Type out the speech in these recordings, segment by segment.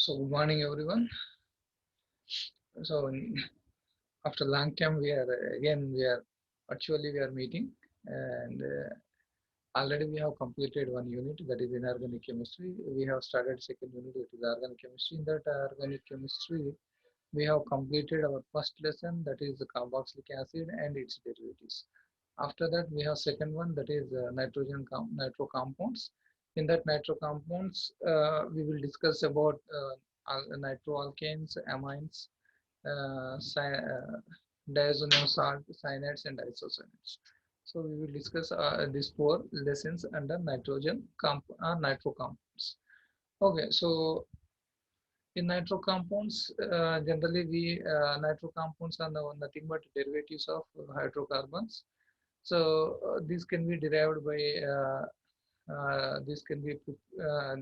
So good morning, everyone. So after a long time, we are virtually we are meeting, and already we have completed one unit, that is inorganic chemistry. We have started second unit, that is organic chemistry. In that organic chemistry, we have completed our first lesson, that is the carboxylic acid and its derivatives. After that, we have second one, that is nitro compounds. In that nitro compounds, we will discuss about nitroalkanes, amines, diazonium salt, cyanides, and isocyanates. So we will discuss these four lessons under nitro compounds. Okay, so in nitro compounds, generally we nitro compounds are nothing but derivatives of hydrocarbons. So this can be derived by this can be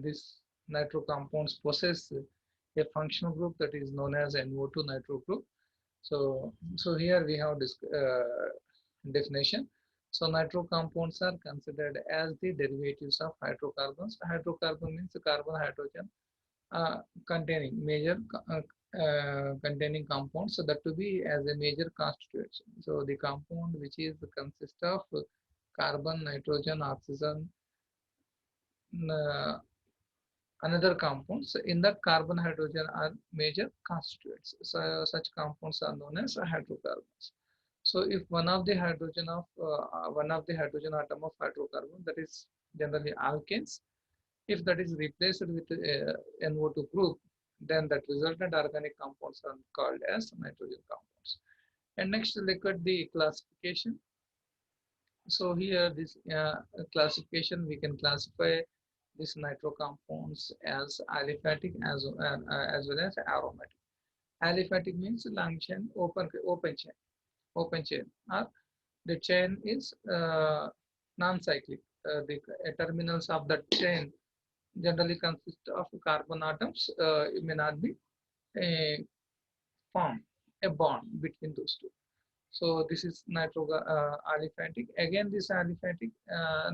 this nitro compounds possess a functional group that is known as NO2 nitro group. So here we have this definition. So nitro compounds are considered as the derivatives of hydrocarbons. Hydrocarbon means carbon hydrogen uh, containing compounds, so that to be as a major constituents. So the compound which is consist of carbon, nitrogen, oxygen, uh, another compounds. In that carbon, hydrogen are major constituents. So such compounds are known as hydrocarbons. So if one of the hydrogen atom of hydrocarbon, that is generally alkanes, if that is replaced with NO2 group, then that resultant organic compounds are called as nitrogen compounds. And next, look at the classification. So here, this classification, we can classify these nitro compounds as aliphatic as well as aromatic. Aliphatic means long chain, open chain, or the chain is non-cyclic. The terminals of that chain generally consist of carbon atoms. It may not be a form a bond between those two. So this is aliphatic. Again, this aliphatic,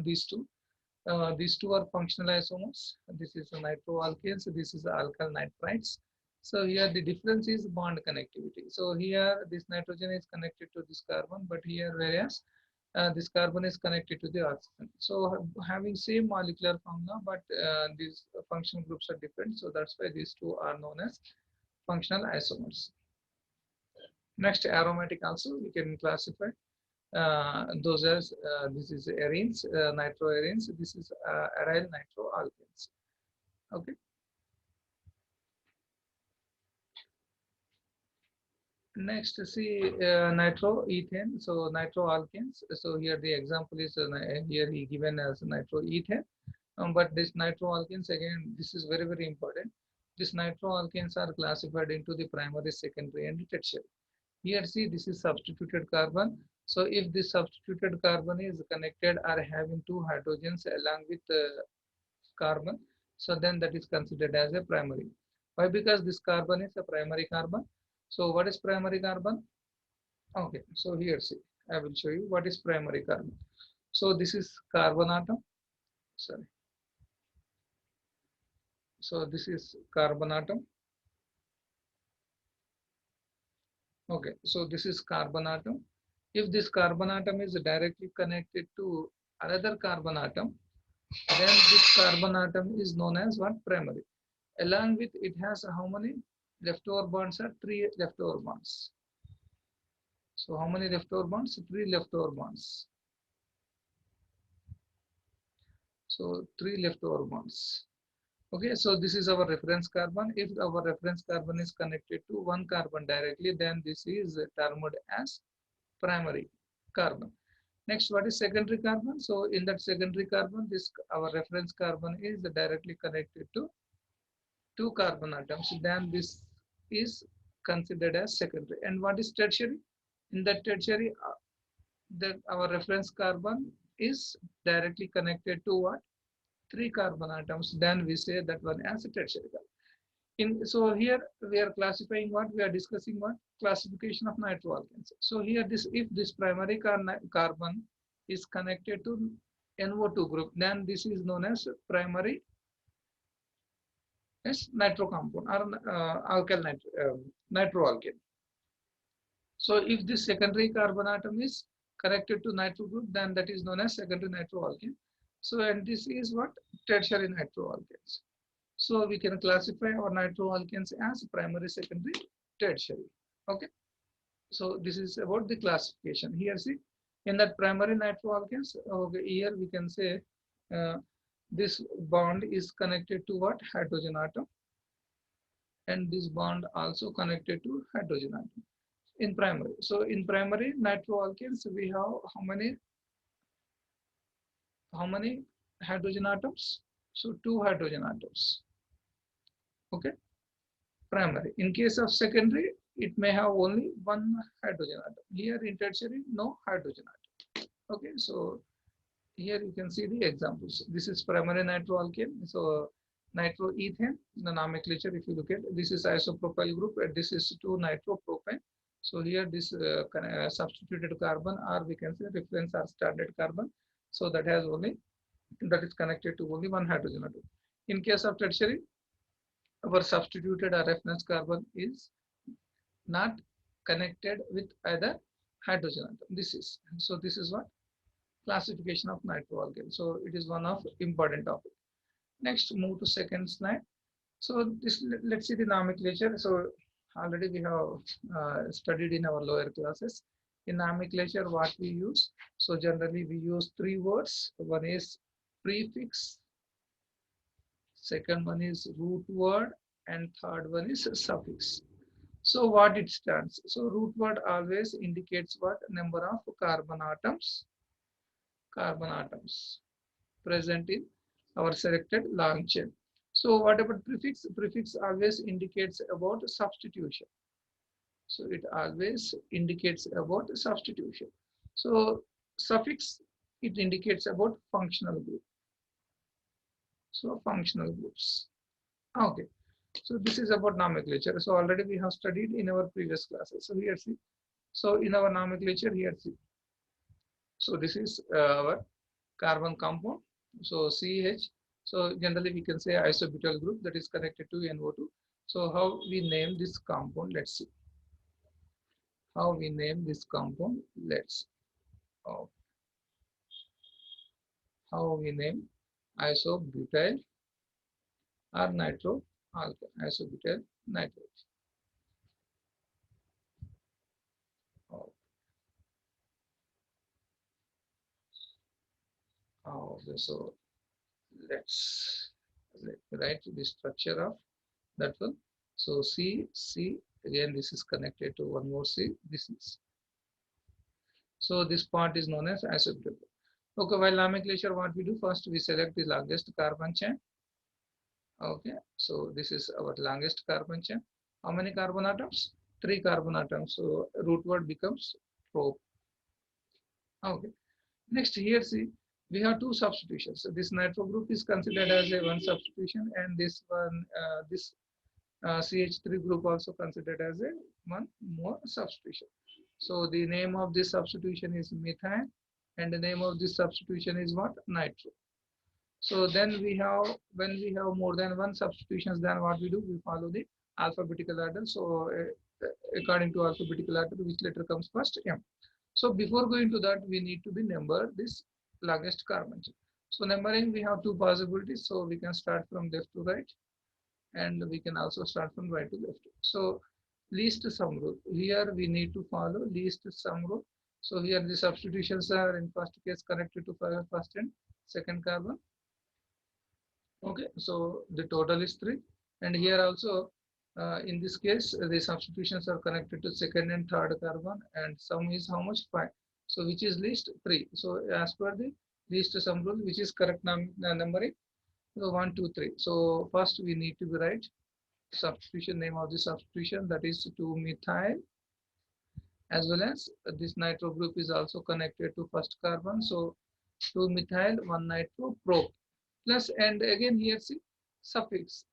these two are functional isomers. This is nitroalkanes. This is alkyl nitrites. So here the difference is bond connectivity. So here this nitrogen is connected to this carbon, but here whereas this carbon is connected to the oxygen. So having same molecular formula, but these functional groups are different. So that's why these two are known as functional isomers. Next, aromatic also we can classify those as this is arenes, nitroarenes. This is aryl nitroalkanes. Okay. Next, see nitroethane. So nitroalkanes. So here the example is here he given as nitroethane. But this nitroalkanes, again, this is very important. These nitroalkanes are classified into the primary, secondary, and tertiary. Here, see, this is substituted carbon. So if this substituted carbon is connected or having two hydrogens along with carbon, so then that is considered as a primary. Why? Because this carbon is a primary carbon. So what is primary carbon? Okay, so here, see, I will show you what is primary carbon. So this is carbon atom. Sorry. So this is carbon atom. Okay, so this is carbon atom. If this carbon atom is directly connected to another carbon atom, then this carbon atom is known as what? Primary. Along with it has how many leftover bonds? Are three leftover bonds. So how many leftover bonds? Three leftover bonds. So three leftover bonds. Okay, so this is our reference carbon. If our reference carbon is connected to one carbon directly, then this is termed as primary carbon. Next, what is secondary carbon? So in that secondary carbon, this our reference carbon is directly connected to two carbon atoms. Then this is considered as secondary. And what is tertiary? In that tertiary, that our reference carbon is directly connected to what? Three carbon atoms. Then we say that one as a tertiary carbon. So here we are classifying what? We are discussing what? Classification of nitroalkanes. So here this, if this primary carbon is connected to NO2 group, then this is known as primary as nitro compound or alkyl nitroalkane. So if this secondary carbon atom is connected to nitro group, then that is known as secondary nitroalkane. So and this is what tertiary nitroalkanes. So we can classify our nitroalkanes as primary, secondary, tertiary. Okay. So this is about the classification. Here see, in that primary nitroalkanes, okay, here we can say uh, this bond is connected to what? Hydrogen atom, and this bond also connected to hydrogen atom in primary. So in primary nitroalkanes, we have how many hydrogen atoms? So two hydrogen atoms. Okay, primary. In case of secondary, it may have only one hydrogen atom. Here in tertiary, no hydrogen atom. Okay, so here you can see the examples. This is primary nitroalkane. So nitroethane, the nomenclature, if you look at this is isopropyl group and this is 2-nitropropane. So here this substituted carbon, or we can say reference or standard carbon. So that has only, that is connected to only one hydrogen atom. In case of tertiary, our substituted or reference carbon is not connected with either hydrogen atom. This is what classification of nitroalkane. So it is one of important topic. Next, move to second slide. So this, let's see the nomenclature. So already we have studied in our lower classes. In nomenclature, what we use. So generally we use three words. One is prefix, second one is root word, and third one is suffix. So what it stands? So root word always indicates what? Number of carbon atoms present in our selected long chain. So what about prefix? Prefix always indicates about substitution. So it always indicates about substitution. So suffix, it indicates about functional group. So functional groups. Okay. So this is about nomenclature. So already we have studied in our previous classes. So here see. So in our nomenclature here see. So this is our carbon compound. So CH. So generally we can say isobutyl group that is connected to NO2. So how we name this compound? Let's see. How we name this compound? Let's see. Oh, how we name isobutyl or nitro alkane? Isobutyl nitrate. Oh, okay. So let's write the structure of that one. So C again, this is connected to one more C. This is, so this part is known as isobutyl. Okay, while nomenclature, what we do first, we select the longest carbon chain. Okay, so this is our longest carbon chain. How many carbon atoms? 3 carbon atoms. So root word becomes prop. Okay. Next here see, we have two substitutions. So this nitro group is considered as a one substitution, and this one, this CH3 group also considered as a one more substitution. So the name of this substitution is methyl, and the name of this substitution is what? Nitro. So then we have, when we have more than one substitutions, then what we do? We follow the alphabetical order. So according to alphabetical order, which letter comes first? M. So before going to that, we need to be number this longest carbon chain. So numbering, we have two possibilities. So we can start from left to right, and we can also start from right to left. So least sum rule. Here we need to follow least sum rule. So here the substitutions are in first case connected to first and second carbon. Okay, so the total is 3, and here also in this case the substitutions are connected to second and third carbon, and sum is how much? 5. So which is least? 3. So as per the least sum rule, which is correct numbering? So 1, 2, 3. So first we need to be right substitution, name of the substitution, that is 2-methyl, as well as this nitro group is also connected to first carbon. So 2-methyl, 1-nitro prop. Plus, and again here see suffix,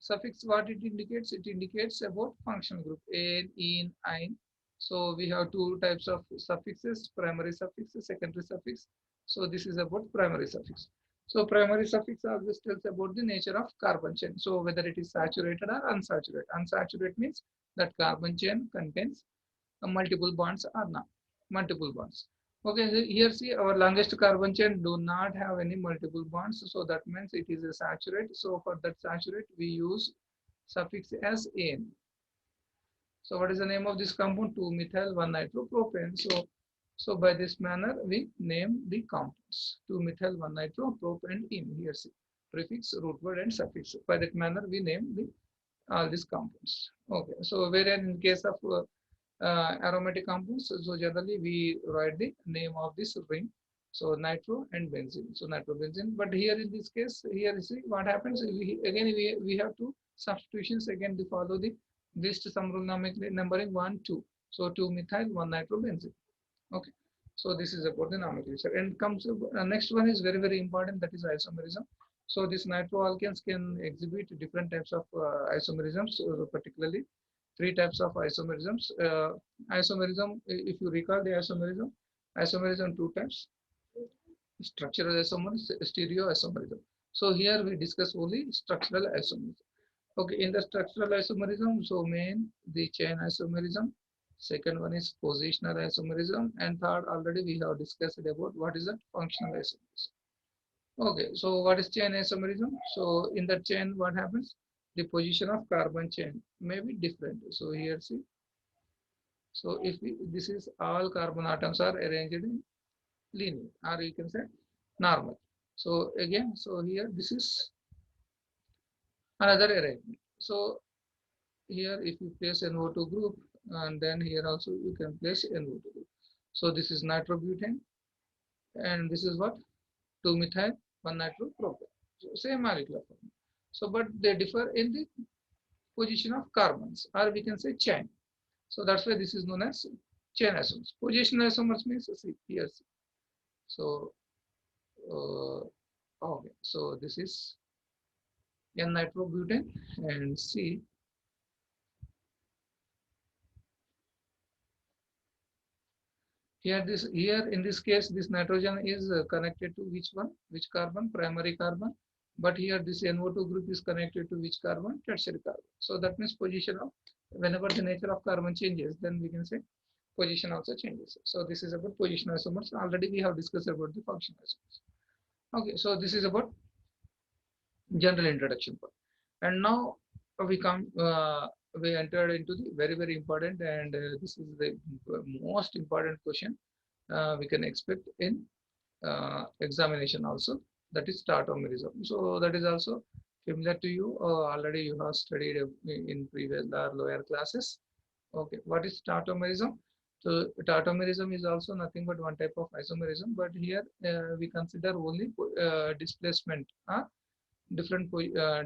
what it indicates? It indicates about functional group, an, in, ein. So we have two types of suffixes, primary suffix, secondary suffix. So this is about primary suffix. So primary suffix always tells about the nature of carbon chain. So whether it is saturated or unsaturated. Unsaturated means that carbon chain contains multiple bonds or not. Multiple bonds. Okay, so here see our longest carbon chain do not have any multiple bonds. So that means it is a saturate. So for that saturate, we use suffix as "-ane". So what is the name of this compound? 2-methyl 1-nitropropane. So by this manner we name the compounds. 2-methyl 1-nitropropane in here see prefix, root word and suffix. By that manner we name the all these compounds. Okay. So whereas in case of aromatic compounds, so generally we write the name of this ring. So nitro and benzene. So nitrobenzene. But here in this case, here you see what happens. We have to substitutions again to follow the list some rule numbering 1, 2. So 2-methyl 1-nitrobenzene. Okay. So this is about the nomenclature. And comes next one is very important. That is isomerism. So these nitroalkanes can exhibit different types of isomerisms, particularly three types of isomerisms. Isomerism, if you recall the isomerism two types: structural isomerism, stereoisomerism. So here we discuss only structural isomerism. Okay, in the structural isomerism, so main the chain isomerism. Second one is positional isomerism, and third already we have discussed about what is that functional isomerism. Okay, so what is chain isomerism? So in that chain, what happens? The position of carbon chain may be different. So here see. So if this is all carbon atoms are arranged in linear, or you can say normal. So again, so here this is another arrangement. So here if you place NO2 group, and then here also you can place NO2 group. So this is nitrobutane, and this is what? 2-methyl 1-nitropropane. So same molecular formula. So but they differ in the position of carbons, or we can say chain. So that's why this is known as chain isomers. Positional isomers means see here. So okay, so this is N-nitrobutane, and C here in this case this nitrogen is connected to which one? Which carbon? Primary carbon. But here this NO2 group is connected to which carbon? Tertiary carbon. So that means position of whenever the nature of carbon changes, then we can say position also changes. So this is about position isomers. Already we have discussed about the function isomers. Okay, so this is about general introduction part. And now we come we entered into the very important, and this is the most important question we can expect in examination also, that is tautomerism. So that is also familiar to you, already you have studied in previous lower classes. Okay, what is tautomerism? So tautomerism is also nothing but one type of isomerism, but here we consider only displacement, different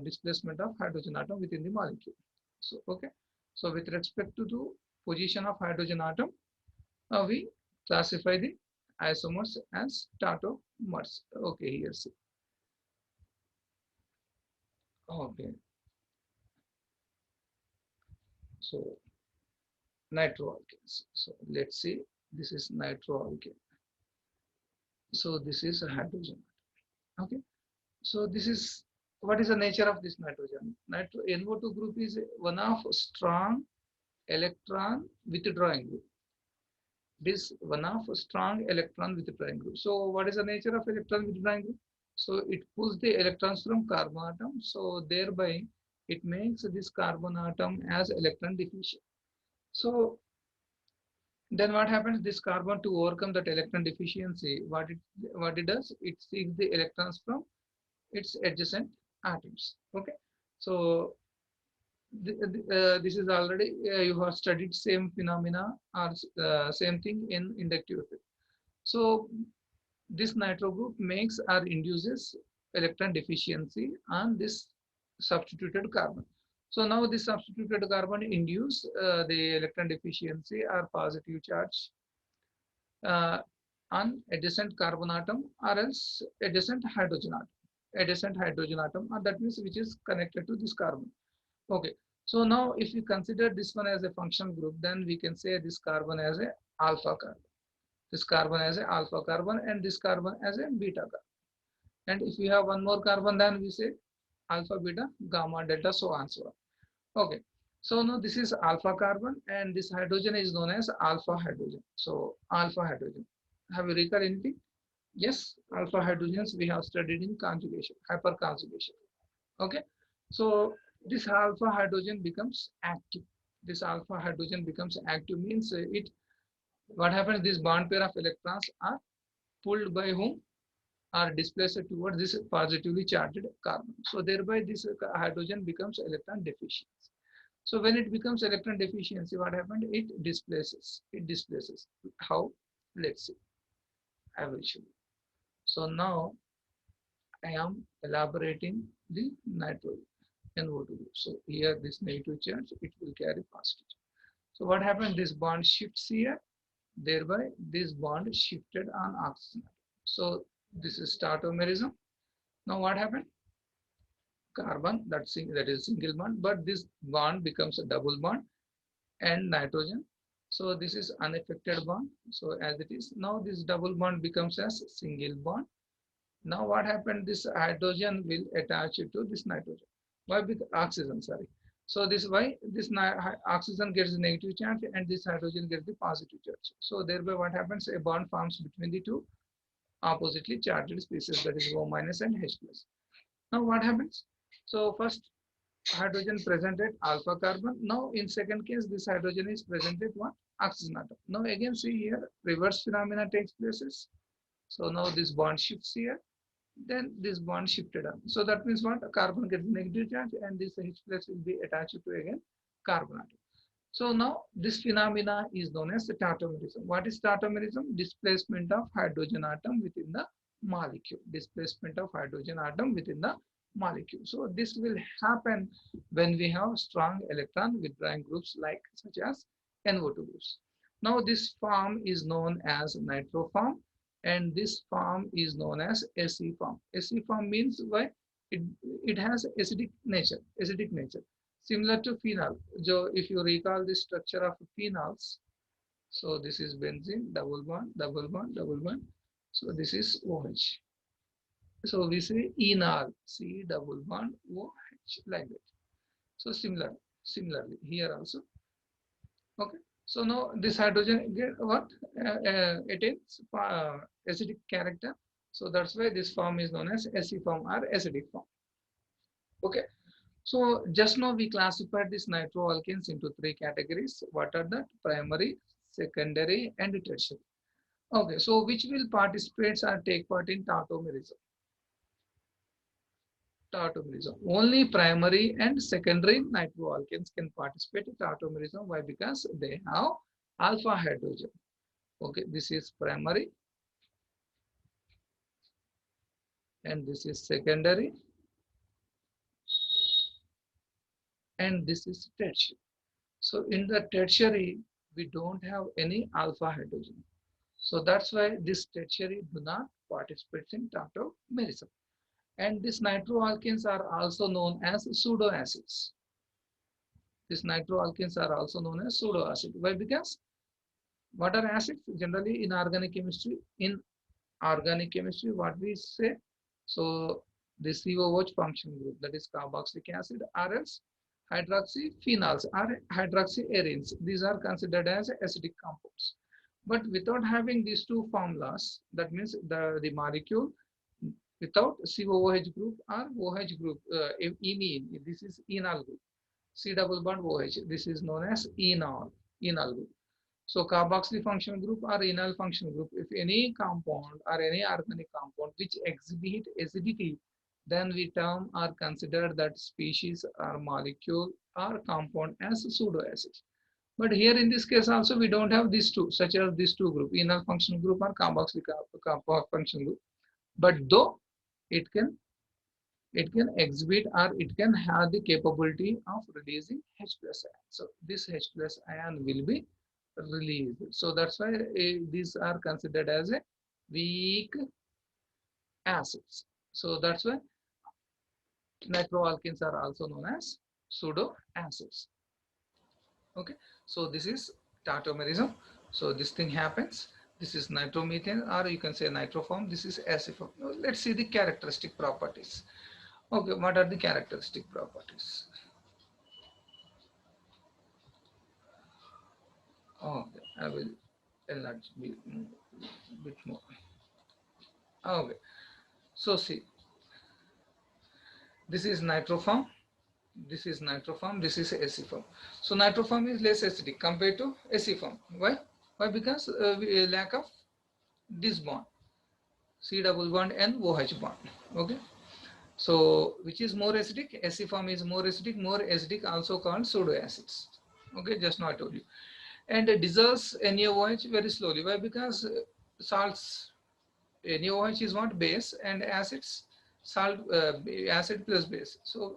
displacement of hydrogen atom within the molecule. So okay, so with respect to the position of hydrogen atom, we classify the isomers as tautomers. Okay, here see. Okay, so nitroalkanes. So let's see, this is nitroalkane. So this is a hydrogen. Okay, so this is what is the nature of this nitrogen? NO2 group is one of strong electron withdrawing group. This one of strong electron withdrawing group. So what is the nature of electron withdrawing group? So it pulls the electrons from carbon atom. So thereby it makes this carbon atom as electron deficient. So then what happens? This carbon, to overcome that electron deficiency, what it does? It seeks the electrons from its adjacent atoms. Okay. So this is already you have studied same phenomena or same thing in inductive effect. So this nitro group makes or induces electron deficiency on this substituted carbon. So now this substituted carbon induce the electron deficiency or positive charge uh, on adjacent carbon atom or else adjacent hydrogen atom. Adjacent hydrogen atom, or that means which is connected to this carbon. Okay. So now if we consider this one as a functional group, then we can say this carbon as a alpha carbon. This carbon as a alpha carbon, and this carbon as a beta carbon. And if you have one more carbon, then we say alpha, beta, gamma, delta, so on, so on. Okay. So now this is alpha carbon, and this hydrogen is known as alpha hydrogen. So alpha hydrogen. Have you recalled anything? Yes, alpha hydrogens we have studied in conjugation, hyperconjugation. Okay. So this alpha hydrogen becomes active. This alpha hydrogen becomes active means it, what happens, this bond pair of electrons are pulled by whom, are displaced towards this positively charged carbon. So thereby this hydrogen becomes electron deficient. So when it becomes electron deficiency, what happened? It displaces. It displaces. How? Let's see. I will show you. So now I am elaborating the nitrogen NO2. So here this negative charge, it will carry positive. So what happened? This bond shifts here, thereby this bond shifted on oxygen. So this is tautomerism. Now what happened? Carbon, that is single bond, but this bond becomes a double bond and nitrogen. So this is unaffected bond. So as it is now, this double bond becomes as single bond. Now what happened? This hydrogen will attach it to this nitrogen. Why? Because oxygen, sorry. So this why this oxygen gets the negative charge and this hydrogen gets the positive charge. So thereby what happens? A bond forms between the two oppositely charged species, that is O minus and H plus. Now what happens? So first hydrogen presented alpha carbon. Now in second case, this hydrogen is presented what? Oxygen atom. Now again see here, reverse phenomena takes places. So now this bond shifts here, then this bond shifted on. So that means what? A carbon gets negative charge and this H plus will be attached to again carbon atom. So now this phenomena is known as tautomerism. What is tautomerism? Displacement of hydrogen atom within the molecule. Displacement of hydrogen atom within the molecule. So this will happen when we have strong electron withdrawing groups like such as NO2 groups. Now this form is known as nitro form, and this form is known as SE form. SE form means why? It has acidic nature. Acidic nature. Similar to phenol. So if you recall the structure of phenols, so this is benzene, double bond, double bond, double bond. So this is OH. So we say enol, C double bond OH, like that. So similarly here also. Okay. So now this hydrogen get what? It is acidic character. So that's why this form is known as SE form or acidic form. Okay. So just now we classified these nitroalkanes into three categories. What are that? Primary, secondary, and tertiary. Okay, so which will participate or take part in tautomerism? Tautomerism. Only primary and secondary nitroalkanes can participate in tautomerism. Why? Because they have alpha hydrogen. Okay, this is primary and this is secondary and this is tertiary. So in the tertiary, we don't have any alpha hydrogen. So that's why this tertiary do not participate in tautomerism. And these nitroalkanes are also known as pseudoacids. These nitroalkanes are also known as pseudoacid. Why? Because what are acids? Generally in organic chemistry, what we say? So the COOH function group, that is carboxylic acid, or else hydroxyphenols or hydroxyarenes. These are considered as acidic compounds. But without having these two formulas, that means the molecule without COOH group or OH group, imine, this is enol group. C double bond OH, this is known as enol group. So carboxyl functional group or enol functional group, if any compound or any organic compound which exhibit acidity, then we term or consider that species or molecule or compound as pseudoacid. But here in this case also we don't have these two, such as these two group, enol functional group or carboxyl functional group. But though it can exhibit or it can have the capability of releasing H plus ion. So this H plus ion will be released. So that's why these are considered as a weak acids. So that's why nitroalkanes are also known as pseudo acids. Okay, so this is tautomerism. So this thing happens This is nitromethane, or you can say nitroform. This is acidiform. Now let's see the characteristic properties. Okay, what are the characteristic properties? Okay, I will enlarge bit more. Okay, so see, this is nitroform, this is nitroform, this is acidiform. So nitroform is less acidic compared to acidiform. Why? Why? Because we lack of this bond, C double bond and OH bond. Okay. So which is more acidic? Acidiform is more acidic. More acidic also called pseudo acids. Okay, just now I told you. And dissolves NaOH very slowly. Why? Because salts, NaOH is what? Base, and acids, salt, acid plus base. So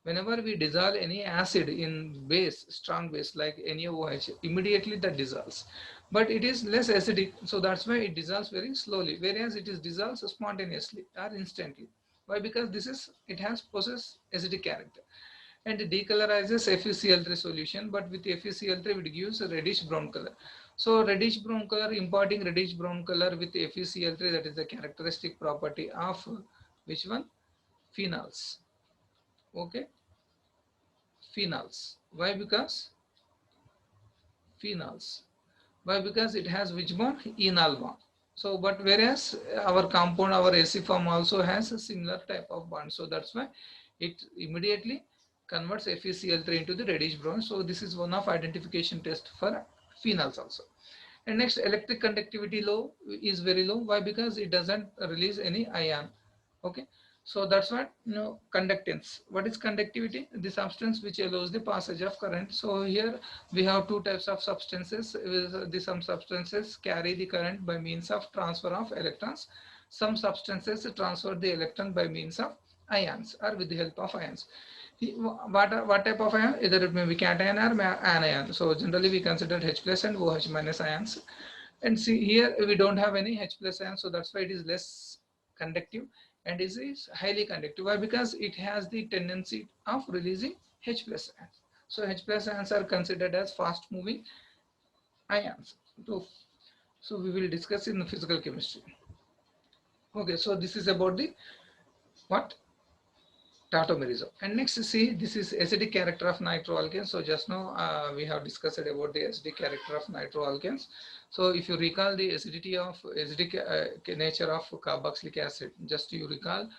whenever we dissolve any acid in base, strong base like NaOH, immediately that dissolves. But it is less acidic, so that's why it dissolves very slowly, whereas it is dissolves spontaneously or instantly. Why? Because it has possess acidic character and decolorizes FeCl3 solution, but with FeCl3 it gives a reddish brown color. So reddish brown color, imparting reddish brown color with FeCl3, that is the characteristic property of which one? Phenols. Okay, phenols. Why? Because phenols. Why? Because it has which bond? Enol bond. So, but whereas our compound, our AC form also has a similar type of bond. So that's why it immediately converts FeCl3 into the reddish brown. So this is one of identification test for phenols also. And next, electric conductivity low is very low. Why? Because it doesn't release any ion. Okay. So that's what, conductance. What is conductivity? The substance which allows the passage of current. So here we have two types of substances. Some substances carry the current by means of transfer of electrons. Some substances transfer the electron by means of ions or with the help of ions. What type of ion? Either it may be cation or anion. So generally we consider H plus and OH minus ions. And see here we don't have any H plus ion, so that's why it is less conductive, and is highly conductive. Why? Because it has the tendency of releasing H plus ions. So H plus ions are considered as fast moving ions. So we will discuss in the physical chemistry. Okay, so this is about the what? Tautomerism. And next, see, this is acidic character of nitroalkanes. So just now we have discussed about the acidic character of nitroalkanes. So if you recall the acidic nature of carboxylic acid, just you recall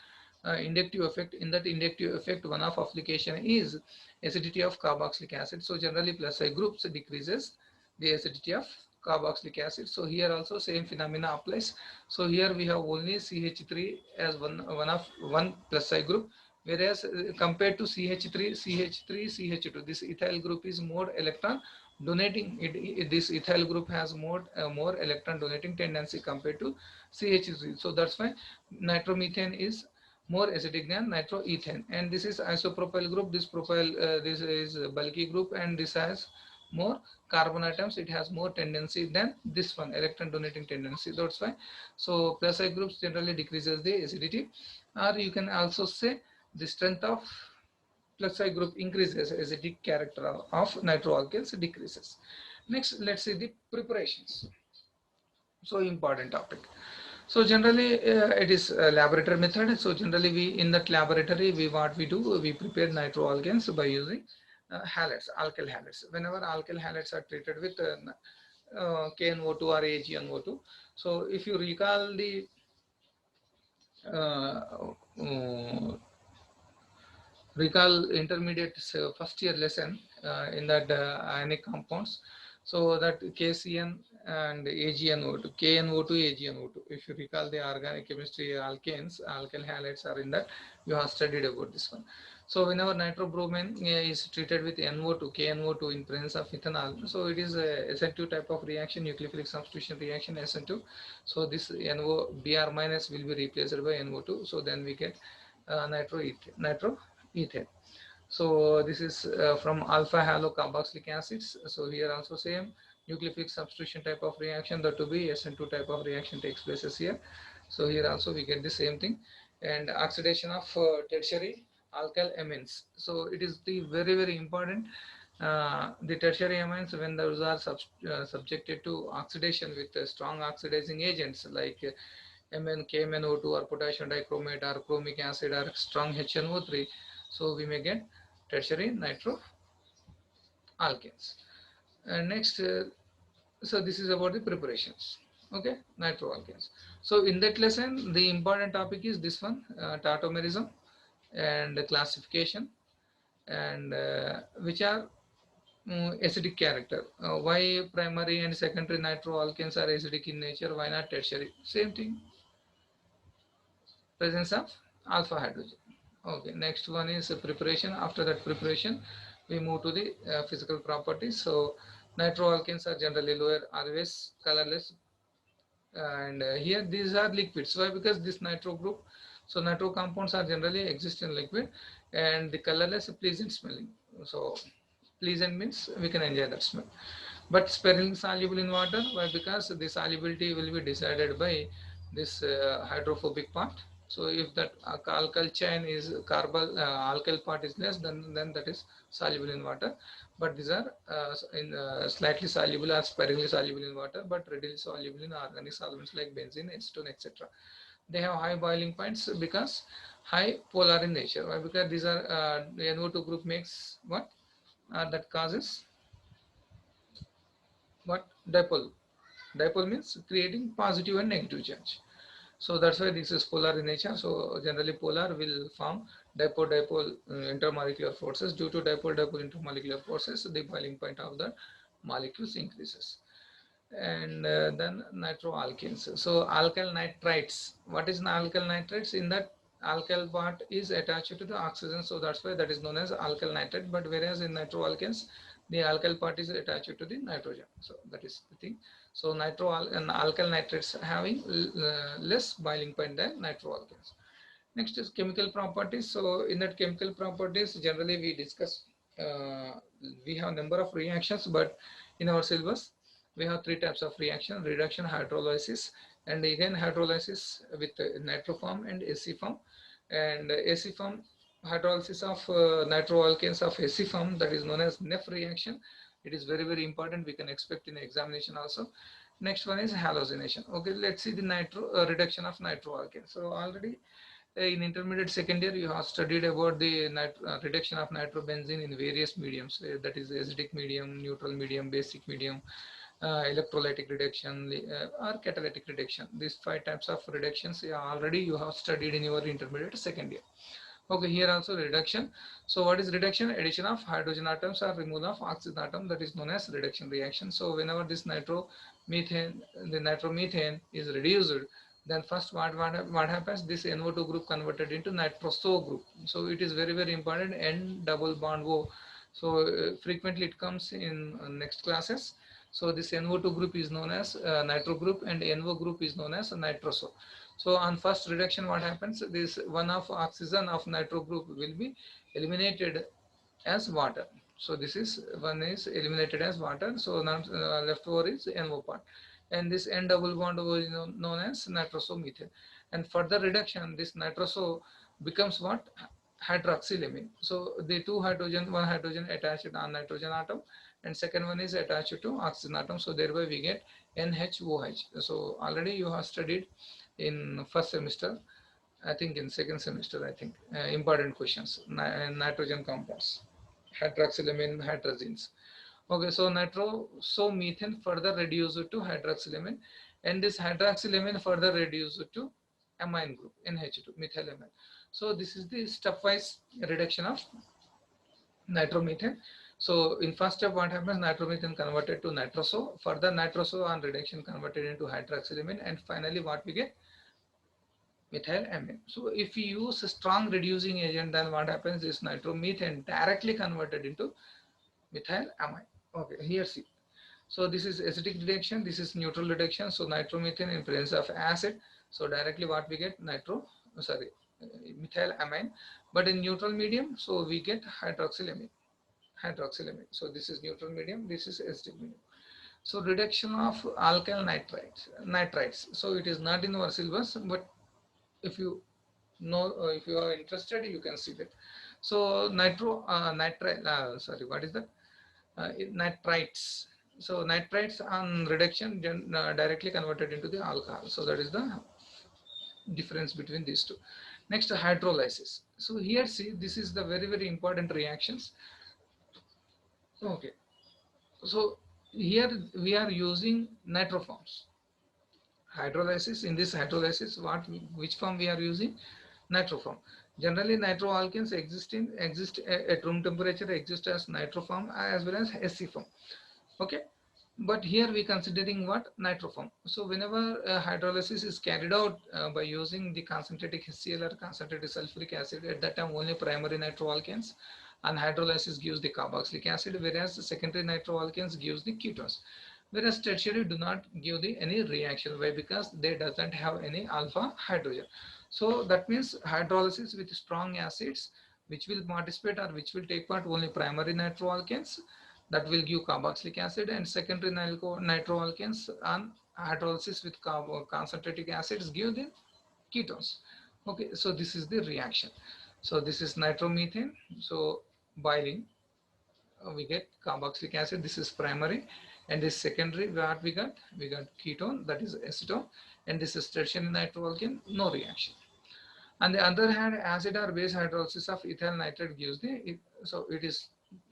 inductive effect. In that inductive effect, one of application is acidity of carboxylic acid. So generally plus I groups decreases the acidity of carboxylic acid. So here also same phenomena applies. So here we have only CH3 as one plus I group, whereas compared to CH3, CH2, this ethyl group is more electron donating. This ethyl group has more electron donating tendency compared to CH3. So that's why nitromethane is more acidic than nitroethane. And this is isopropyl group. This is bulky group, and this has more carbon atoms. It has more tendency than this one, electron donating tendency. That's why. So plus I groups generally decreases the acidity, or you can also say the strength of plus I group increases, acidic character of nitroalkanes decreases. Next, let's see the preparations. So important topic. So generally it is a laboratory method. So generally we in that laboratory what we do, we prepare nitroalkanes by using halides, alkyl halides. Whenever alkyl halides are treated with KNO2 or AgNO2. So if you recall the uh, uh, recall intermediate first year lesson in that ionic compounds, so that KCN and AgNO2, KNO2, AgNO2. If you recall the organic chemistry alkanes, alkyl halides are in that, you have studied about this one. So whenever nitrobromine is treated with NO2, KNO2 in presence of ethanol, so it is a SN2 type of reaction, nucleophilic substitution reaction, SN2. So this NO Br minus will be replaced by NO2. So then we get nitroethane. So this is from alpha halo carboxylic acids. So here also same nucleophilic substitution type of reaction, that to be SN2 type of reaction takes places here. So here also we get the same thing, and oxidation of tertiary alkyl amines. So it is the very important The tertiary amines, when those are subjected to oxidation with strong oxidizing agents like Mn, KMnO2 or potassium dichromate or chromic acid or strong HNO3, so we may get tertiary nitroalkanes. And next, so this is about the preparations. Okay, nitroalkanes. So in that lesson, the important topic is this one, tautomerism and classification, and which are acidic character. Why primary and secondary nitroalkanes are acidic in nature? Why not tertiary? Same thing, presence of alpha hydrogen. Okay, next one is preparation. After that preparation, we move to the physical properties. So nitroalkanes are generally lower, always colorless, and here these are liquids. Why? Because this nitro group, so nitro compounds are generally exist in liquid, and the colorless pleasant smelling. So pleasant means we can enjoy that smell, but sparingly soluble in water. Why? Because the solubility will be decided by this hydrophobic part. So if that alkyl chain is carbon alkyl part is less, then that is soluble in water. But these are in slightly soluble or sparingly soluble in water, but readily soluble in organic solvents like benzene, acetone, etc. They have high boiling points because high polar in nature. Why? Because these are NO2 group makes what that causes what dipole. Dipole means creating positive and negative charge. So that's why this is polar in nature. So generally polar will form dipole-dipole intermolecular forces. Due to dipole-dipole intermolecular forces, the boiling point of the molecules increases. And then nitroalkanes. So alkyl nitrites. What is alkyl nitrites? In that alkyl part is attached to the oxygen. So that's why that is known as alkyl nitrite. But whereas in nitroalkanes, the alkyl part is attached to the nitrogen. So that is the thing. So nitro and alkyl nitrates having less boiling point than nitroalkanes. Next is chemical properties. So in that chemical properties, generally we discuss, we have number of reactions, but in our syllabus, we have three types of reaction: reduction, hydrolysis, and again hydrolysis with nitro form and AC form. And AC form, hydrolysis of nitroalkanes of AC form, that is known as NEF reaction. It is very, very important. We can expect in examination also. Next one is halogenation. Okay, let's see the nitro reduction of nitroalkane. So already in intermediate second year, you have studied about the reduction of nitrobenzene in various mediums, that is acidic medium, neutral medium, basic medium, electrolytic reduction, or catalytic reduction. These five types of reductions already you have studied in your intermediate second year. Okay, here also reduction. So what is reduction? Addition of hydrogen atoms or removal of oxygen atom, that is known as reduction reaction. So whenever this nitromethane, the nitromethane is reduced, then first what happens? This NO2 group converted into nitroso group. So it is very, very important, N double bond O. So frequently it comes in next classes. So this NO2 group is known as nitro group, and NO group is known as nitroso. So on first reduction, what happens? This one of oxygen of nitro group will be eliminated as water. So this is one is eliminated as water. So now left over is NO part, and this N double bond O is known as nitrosomethane. And further reduction, this nitroso becomes what? Hydroxylamine. So the two hydrogen, one hydrogen attached on nitrogen atom, and second one is attached to oxygen atom. So thereby we get NHOH. So already you have studied in first semester, I think in second semester, I think important questions, nitrogen compounds, hydroxylamine, hydrazines. Okay, so nitrosomethane further reduced to hydroxylamine, and this hydroxylamine further reduced to amine group, NH2, methylamine. So this is the stepwise reduction of nitromethane. So in first step, what happens? Nitromethane converted to nitroso, further nitroso on reduction converted into hydroxylamine, and finally what we get? Methylamine. So if we use a strong reducing agent, then what happens is nitromethane directly converted into methylamine. Okay, here see. So this is acidic reduction, this is neutral reduction. So nitromethane in presence of acid. So directly what we get? Methylamine. But in neutral medium, so we get hydroxylamine. Hydroxylamine. So this is neutral medium, this is acidic medium. So reduction of alkyl nitrites. So it is not in our syllabus, but if you know, if you are interested, you can see that. So nitrite, sorry, what is that? nitrites. So nitrites on reduction directly converted into the alcohol. So that is the difference between these two. Next, hydrolysis. So here, see, this is the very important reactions. Okay. So here we are using nitroforms. Hydrolysis, in this hydrolysis, which form we are using? Nitroform. Generally, nitroalkanes exist at room temperature, exist as nitroform as well as SC form. Okay, but here we considering what? Nitroform. So whenever hydrolysis is carried out by using the concentrated HCl or concentrated sulfuric acid, at that time only primary nitroalkanes, and hydrolysis gives the carboxylic acid, whereas the secondary nitroalkanes gives the ketones, whereas tertiary do not give the any reaction. Why? Because they doesn't have any alpha hydrogen. So that means hydrolysis with strong acids which will participate or which will take part only primary nitroalkanes, that will give carboxylic acid, and secondary nitroalkanes and hydrolysis with concentrated acids give the ketones. Okay, so this is the reaction. So this is nitromethane. So boiling, we get carboxylic acid. This is primary, and this secondary. What we got? We got ketone, that is acetone, and this is tertiary nitroalkane. No reaction. On the other hand, acid or base hydrolysis of ethyl nitrate gives so it is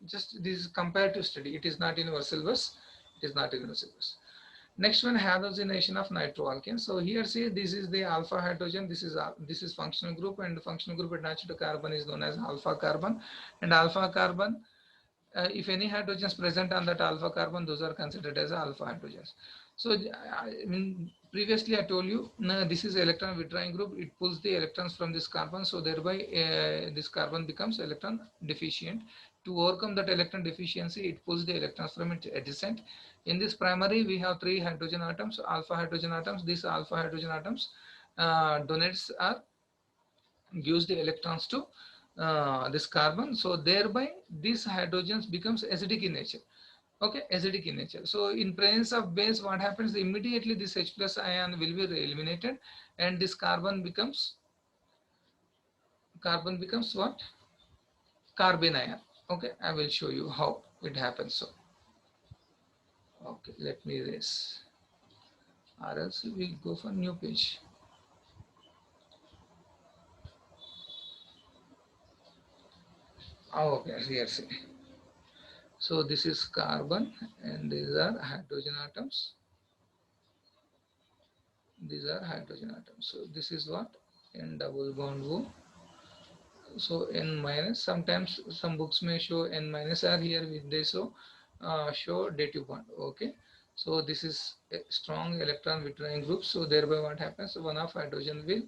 just this is comparative study. It is not universal bus. It is not universal bus. Next one, halogenation of nitroalkane. So here see, this is the alpha hydrogen. This is functional group, and the functional group attached to carbon is known as alpha carbon. And alpha carbon, if any hydrogens present on that alpha carbon, those are considered as alpha hydrogens. So I mean, previously I told you, this is electron withdrawing group. It pulls the electrons from this carbon, so thereby this carbon becomes electron deficient. To overcome that electron deficiency, it pulls the electrons from its adjacent. In this primary, we have 3 hydrogen atoms, alpha hydrogen atoms. These alpha hydrogen atoms donates or gives the electrons to this carbon. So thereby these hydrogens becomes acidic in nature. Okay, acidic in nature. So in presence of base, what happens? Immediately this H plus ion will be eliminated, and this carbon becomes what? Carbon ion. Okay, I will show you how it happens. So okay, let me erase, or else we go for new page. Oh, okay, here see. So this is carbon, and these are hydrogen atoms. These are hydrogen atoms. So this is what? N double bond O. So N minus. Sometimes some books may show N minus, or here they show dative bond. Okay. So this is a strong electron withdrawing group. So thereby what happens? One of hydrogen will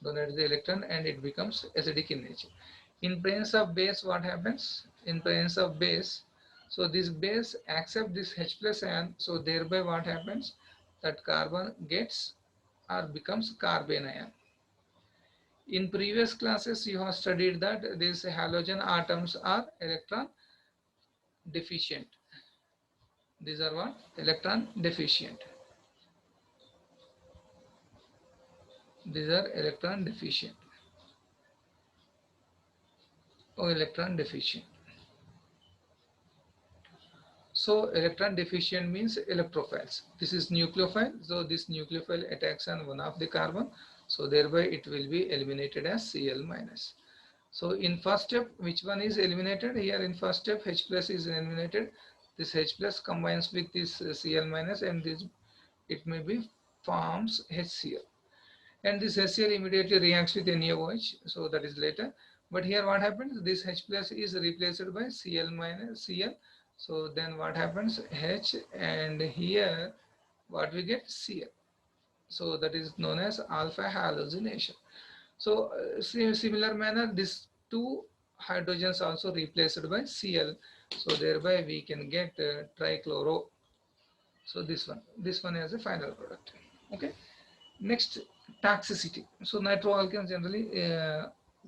donate the electron, and it becomes acidic in nature. In presence of base, what happens? In presence of base, so this base accepts this H plus ion. So thereby what happens? That carbon gets or becomes carbon ion. In previous classes, you have studied that these halogen atoms are electron deficient. These are what? Electron deficient. These are electron deficient. Or electron deficient. So electron deficient means electrophiles. This is nucleophile. So this nucleophile attacks on one of the carbon. So thereby it will be eliminated as Cl minus. So in first step, which one is eliminated? Here in first step, H plus is eliminated. This H plus combines with this Cl minus, and this it may be forms HCl. And this HCl immediately reacts with NaOH. So that is later. But here what happens? This H plus is replaced by Cl minus Cl. So then what happens? H, and here what we get? Cl. So that is known as alpha halogenation. So similar manner, these two hydrogens also replaced by Cl. So thereby we can get trichloro. So this one as a final product. Okay. Next, toxicity. So nitroalkanes generally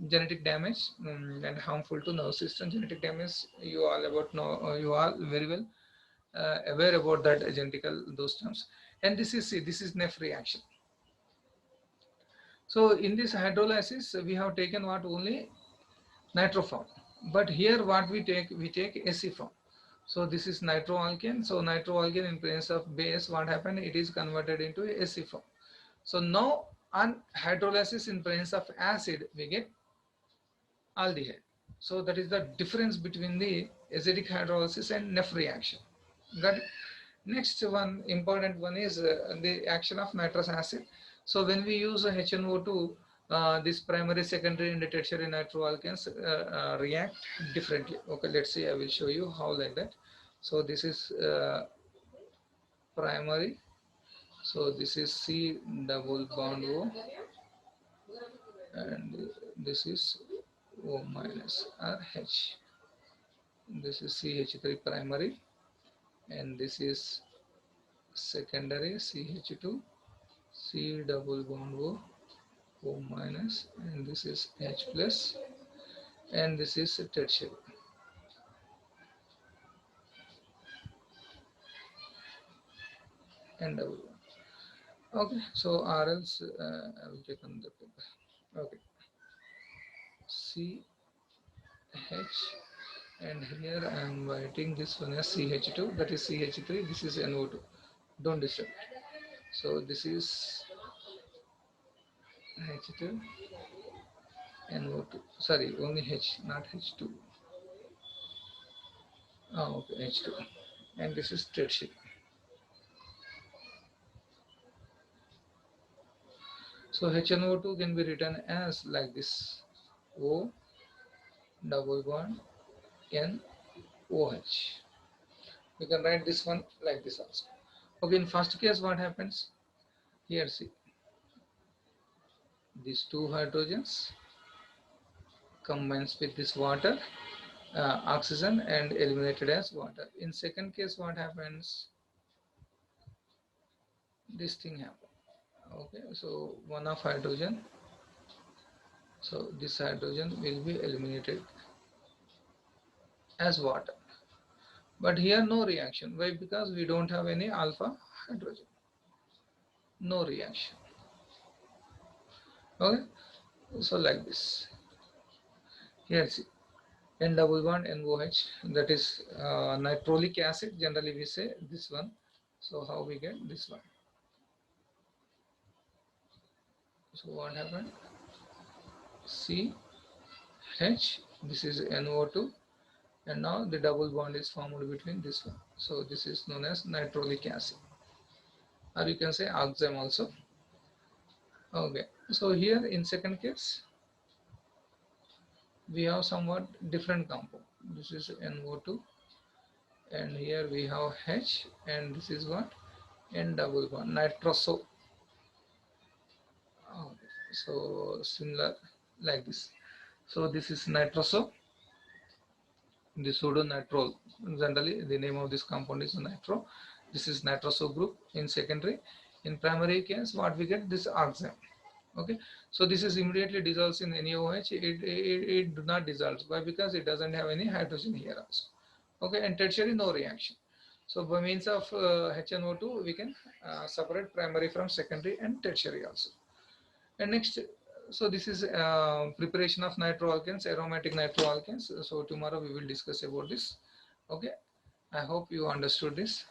genetic damage and harmful to nerve system. Genetic damage, you all about know. You all very well aware about that genetical those terms. And this is Neff reaction. So in this hydrolysis, we have taken what? Only nitroform. But here what we take? We take acid form. So this is nitroalkane. So nitroalkane in presence of base, what happened? It is converted into acid form. So now on hydrolysis in presence of acid, we get aldehyde. So that is the difference between the acidic hydrolysis and Neff reaction. Got it? Next one, important one is the action of nitrous acid. So when we use HNO2, this primary, secondary, and tertiary nitroalkanes react differently. Okay, let's see. I will show you how like that. So this is primary. So this is C double bond O, and this is O minus R H. This is CH3 primary, and this is secondary CH2, C double bond O, O minus, and this is H plus, and this is tertiary. And double bond. Okay, so RLs I will take on the paper. Okay, CH, and here I am writing this one as CH2, that is CH3, this is NO2. Don't disturb. So this is H2, NO2. Sorry, only H, not H2. Oh, okay, H2. And this is tertiary. So HNO2 can be written as like this: O double bond N OH. You can write this one like this also. Okay, in first case, what happens? Here, see, these two hydrogens combines with this water, oxygen, and eliminated as water. In second case, what happens? This thing happens. Okay, so one of hydrogen, so this hydrogen will be eliminated as water. But here no reaction. Why? Because we don't have any alpha hydrogen. No reaction. Okay, so like this. Here see, N double bond NOH, that is nitrolic acid. Generally we say this one. So how we get this one? So what happened? C H, this is NO2, and now the double bond is formed between this one. So this is known as nitrolic acid, or you can say oxime also. Okay, so here in second case we have somewhat different compound. This is NO2, and here we have H, and this is what? N double bond, nitroso. Okay, so similar like this. So this is nitroso, the pseudo-nitrol. Generally, the name of this compound is nitro. This is nitroso group in secondary. In primary case, what we get? This oxime. Okay, so this is immediately dissolves in NaOH. It do not dissolve. Why? Because it doesn't have any hydrogen here also. Okay, and tertiary no reaction. So by means of HNO2, we can separate primary from secondary and tertiary also. And next, so this is preparation of nitroalkanes, aromatic nitroalkanes. So tomorrow we will discuss about this. Okay, I hope you understood this.